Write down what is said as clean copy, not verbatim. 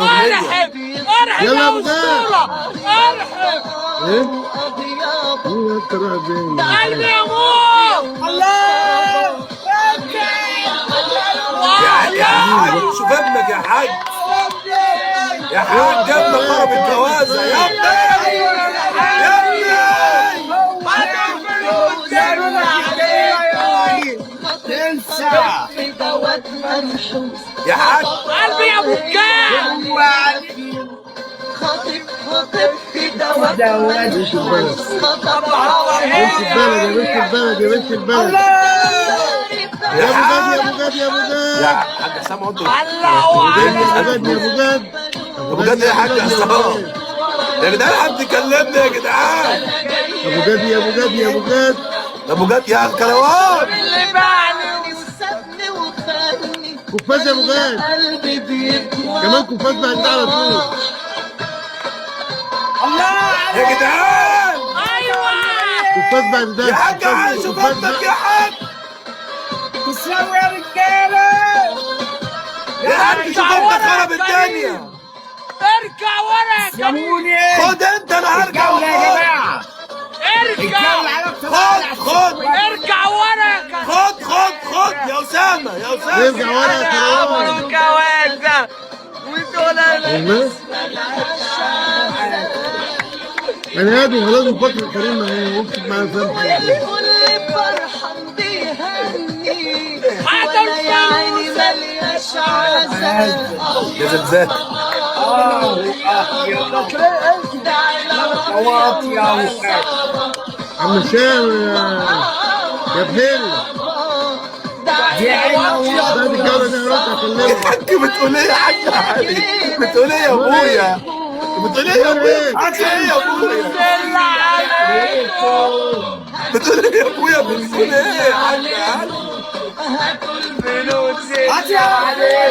الاغنيه. ارحب ارحب يلا يا يا أبو جاد. اسطوره ارحب. ايه؟ مين انت رايح فين؟ قلبي يا مو الله. يا حاج شوف ابنك يا حاج. يا حاج ابنك ضرب الجوازه يا ابني. يا ابني يا حاج. قلبي يا ابو الجاد. وش البلد؟ وش البلد يا بنت البلد يا بنت البلد؟ يا يا حاج ابو جاد يا ابو جاد يا يا حاج حسام اهو. الله ابو اكبر. جاد يا ابو جاد ابو جد يا حاج حسام. يا جدعان حد كلمني يا جدعان. ابو جاد يا ابو جاد يا ابو جاد ابو جد يا الكروان. اللي باعني كفاز يا ابو جاد كمان كفاز بعد ده على طول. يا جدعان ايوه كفاز بعد ده يا حاج عايش شوف كفاز ابنك بقى. يا حاج. تسلموا يا رجاله. يا حاج شوف ابنك خرب الدنيا. ارجع ورا يا كريم. سموني. خد انت انا هرجع الجولة يا وخد. جماعة. الجولة ارجع على الطلاق. خد ارجع ورا يا كريم. خد يا اسامه يا اسامه. ارجع ورا يا كروان. جوازة ودول والله انا هادي خلاص من فتره كريم ما وقفت معايا فاهم حاجه. كل فرحان بيهني هذا ولا يا عيني ملياش عزاء يا زلزال. عم هشام يا بهيل دي عيني ده الجوله دي هروح يا اكلمه. حاج بتقول ايه يا حاج علي؟ بتقول ايه يا ابويا؟ بتقول ايه يا ابويا؟ بتقول ايه يا ابويا؟ بالله عليكم. بتقول ايه يا ابويا؟ بتقول ايه يا حاج علي؟ هاتوا الفلوس. هات يا علي.